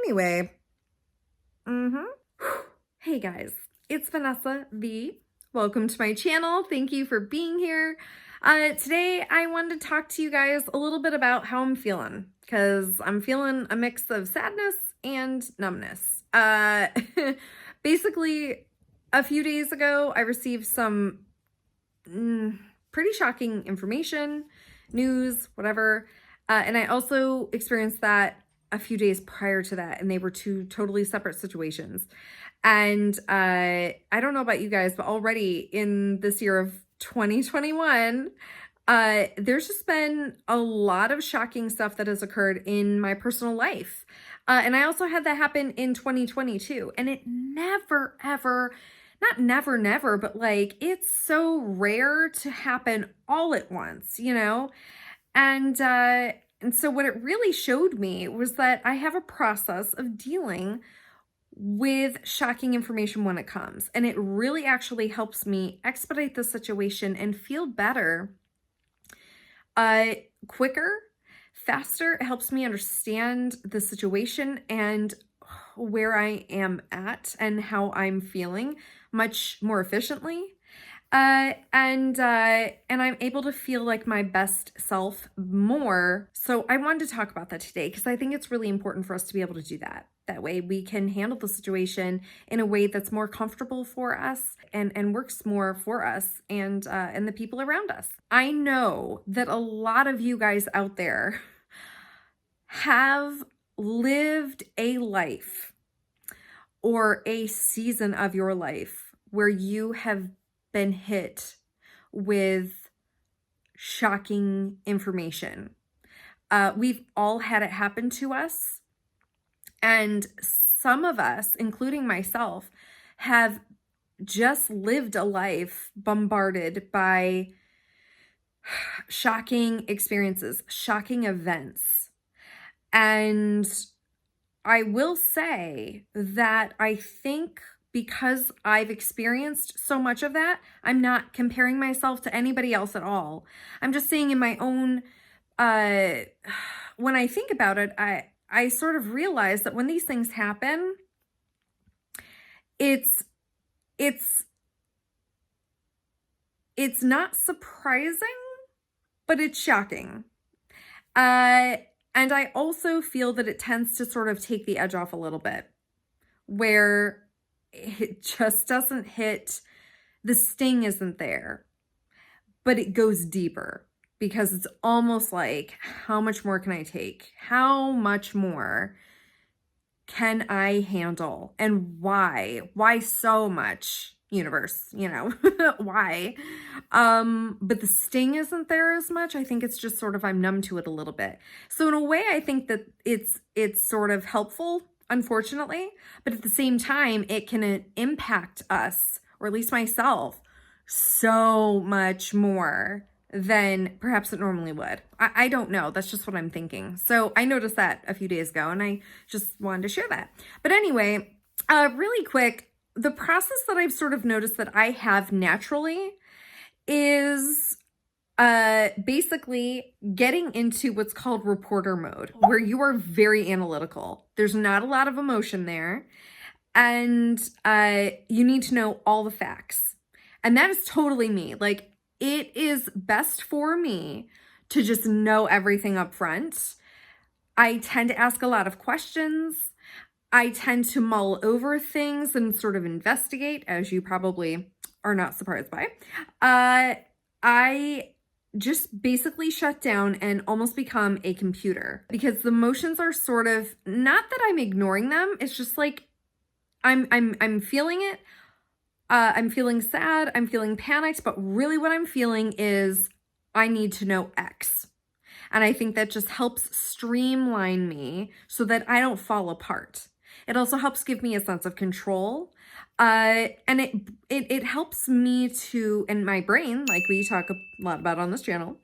Anyway, hey guys, it's Vanessa V. Welcome to my channel. Thank you for being here. Today I wanted to talk to you guys a little bit about how I'm feeling, because I'm feeling a mix of sadness and numbness. Basically, a few days ago, I received some pretty shocking information, news, whatever. And I also experienced that a few days prior to that, and they were two totally separate situations. And I don't know about you guys, but already in this year of 2021, there's just been a lot of shocking stuff that has occurred in my personal life. And I also had that happen in 2022, and it never, ever, not never, never, but like, it's so rare to happen all at once, you know? And so what it really showed me was that I have a process of dealing with shocking information when it comes. And it really actually helps me expedite the situation and feel better, quicker, faster. It helps me understand the situation and where I am at and how I'm feeling much more efficiently. And I'm able to feel like my best self more. So I wanted to talk about that today because I think it's really important for us to be able to do that. That way we can handle the situation in a way that's more comfortable for us and works more for us and the people around us. I know that a lot of you guys out there have lived a life or a season of your life where you have been hit with shocking information. We've all had it happen to us. And some of us, including myself, have just lived a life bombarded by shocking experiences, shocking events. And I will say that I think because I've experienced so much of that, I'm not comparing myself to anybody else at all. I'm just saying in my own, when I think about it, I sort of realize that when these things happen, it's not surprising, but it's shocking. And I also feel that it tends to sort of take the edge off a little bit, where it just doesn't hit, the sting isn't there, but it goes deeper because it's almost like, how much more can I take? How much more can I handle? And why? Why so much, universe, you know? Why? But the sting isn't there as much. I think it's just sort of, I'm numb to it a little bit. So in a way, I think that it's sort of helpful, unfortunately, but at the same time, it can impact us, or at least myself, so much more than perhaps it normally would. I don't know. That's just what I'm thinking. So I noticed that a few days ago, and I just wanted to share that. But anyway, really quick, the process that I've sort of noticed that I have naturally is basically getting into what's called reporter mode, where you are very analytical. There's not a lot of emotion there, and you need to know all the facts. And that is totally me. Like, it is best for me to just know everything up front. I tend to ask a lot of questions. I tend to mull over things and sort of investigate, as you probably are not surprised by. I just basically shut down and almost become a computer, because the emotions are sort of, not that I'm ignoring them. It's just like, I'm feeling it. I'm feeling sad. I'm feeling panicked, but really what I'm feeling is I need to know X. And I think that just helps streamline me so that I don't fall apart. It also helps give me a sense of control. And it helps me to, and my brain, like we talk a lot about on this channel,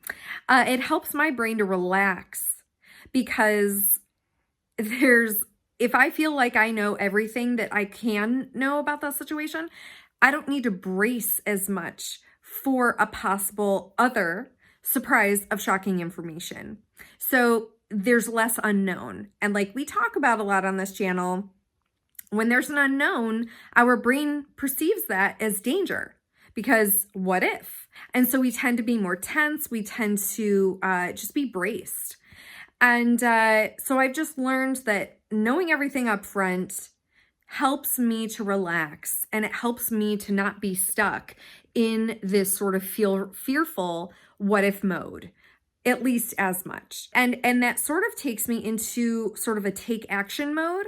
it helps my brain to relax, because if I feel like I know everything that I can know about that situation, I don't need to brace as much for a possible other surprise of shocking information. So there's less unknown. And like we talk about a lot on this channel, when there's an unknown, our brain perceives that as danger, because what if? And so we tend to be more tense. We tend to just be braced. And so I've just learned that knowing everything up front helps me to relax, and it helps me to not be stuck in this sort of fearful what if mode, at least as much. And that sort of takes me into sort of a take action mode,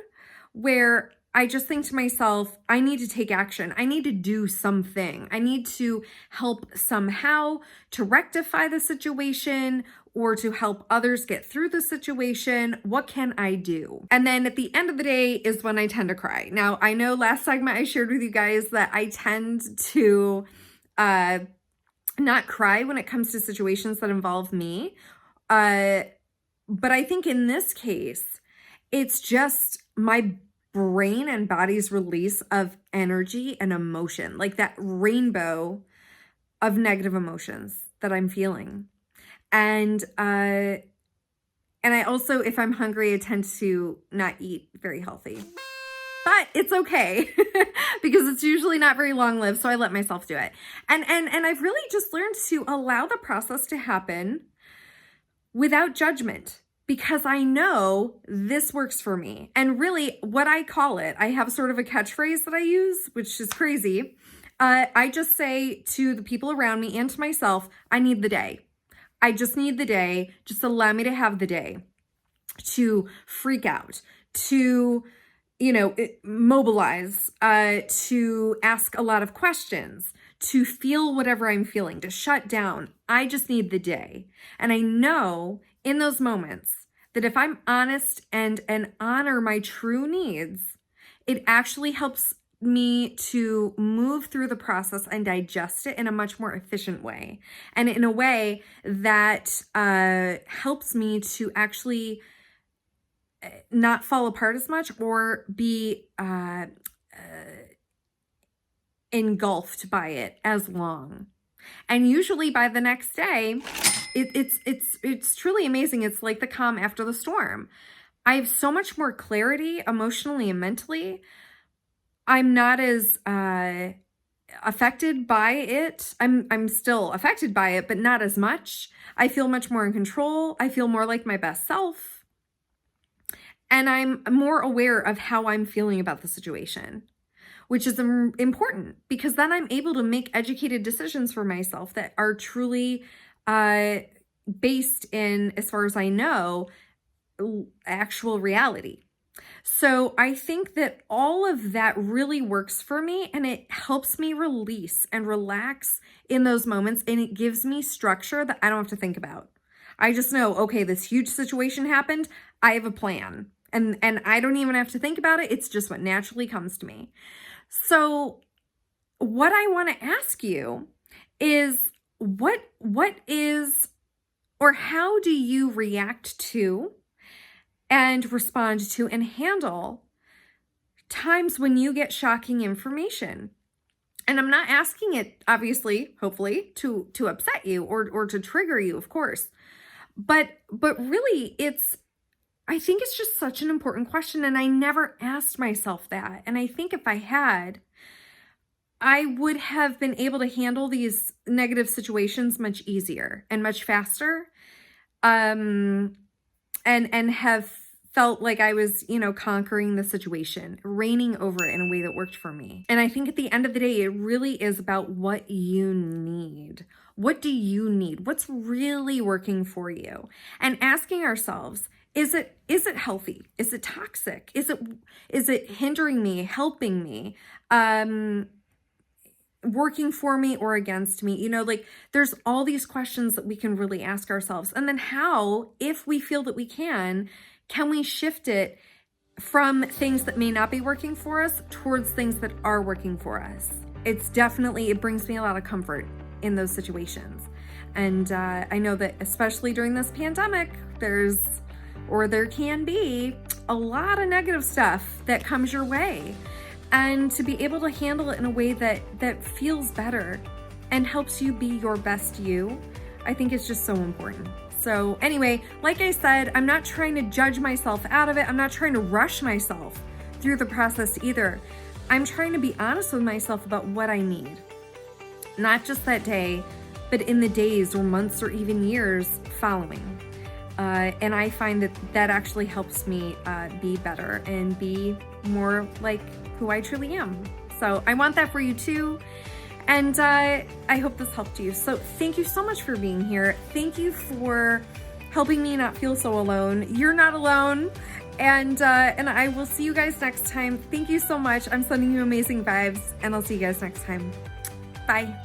where I just think to myself, I need to take action. I need to do something. I need to help somehow to rectify the situation or to help others get through the situation. What can I do? And then at the end of the day is when I tend to cry. Now, I know last segment I shared with you guys that I tend to not cry when it comes to situations that involve me. But I think in this case, it's just my brain and body's release of energy and emotion, like that rainbow of negative emotions that I'm feeling. And I also, if I'm hungry, I tend to not eat very healthy. But it's okay because it's usually not very long-lived, so I let myself do it. And I've really just learned to allow the process to happen without judgment, because I know this works for me. And really, what I call it, I have sort of a catchphrase that I use, which is crazy. I just say to the people around me and to myself, I need the day. I just need the day. Just allow me to have the day to freak out, to, mobilize, to ask a lot of questions, to feel whatever I'm feeling, to shut down. I just need the day. And I know in those moments that if I'm honest and honor my true needs, it actually helps me to move through the process and digest it in a much more efficient way. And in a way that helps me to actually not fall apart as much or be engulfed by it as long. And usually by the next day, it's truly amazing. It's like the calm after the storm. I have so much more clarity emotionally and mentally. I'm not as affected by it. I'm still affected by it, but not as much. I feel much more in control. I feel more like my best self. And I'm more aware of how I'm feeling about the situation, which is important, because then I'm able to make educated decisions for myself that are truly based in, as far as I know, actual reality. So I think that all of that really works for me, and it helps me release and relax in those moments, and it gives me structure that I don't have to think about. I just know, okay, this huge situation happened. I have a plan, and I don't even have to think about it. It's just what naturally comes to me. So what I want to ask you is what is, or how do you react to and respond to and handle times when you get shocking information? And I'm not asking it, obviously, hopefully, to upset you or to trigger you, of course. But really, I think it's just such an important question, and I never asked myself that. And I think if I had, I would have been able to handle these negative situations much easier and much faster, and have felt like I was, conquering the situation, reigning over it in a way that worked for me. And I think at the end of the day, it really is about what you need. What do you need? What's really working for you? And asking ourselves, is it healthy? Is it toxic? Is it hindering me, helping me, working for me or against me? There's all these questions that we can really ask ourselves. And then how, if we feel that we can we shift it from things that may not be working for us towards things that are working for us? It brings me a lot of comfort in those situations. And I know that especially during this pandemic, there can be a lot of negative stuff that comes your way. And to be able to handle it in a way that feels better and helps you be your best you, I think it's just so important. So anyway, like I said, I'm not trying to judge myself out of it. I'm not trying to rush myself through the process either. I'm trying to be honest with myself about what I need. Not just that day, but in the days or months or even years following. And I find that that actually helps me be better and be more like who I truly am. So I want that for you too. And I hope this helped you. So thank you so much for being here. Thank you for helping me not feel so alone. You're not alone. And I will see you guys next time. Thank you so much. I'm sending you amazing vibes, and I'll see you guys next time. Bye.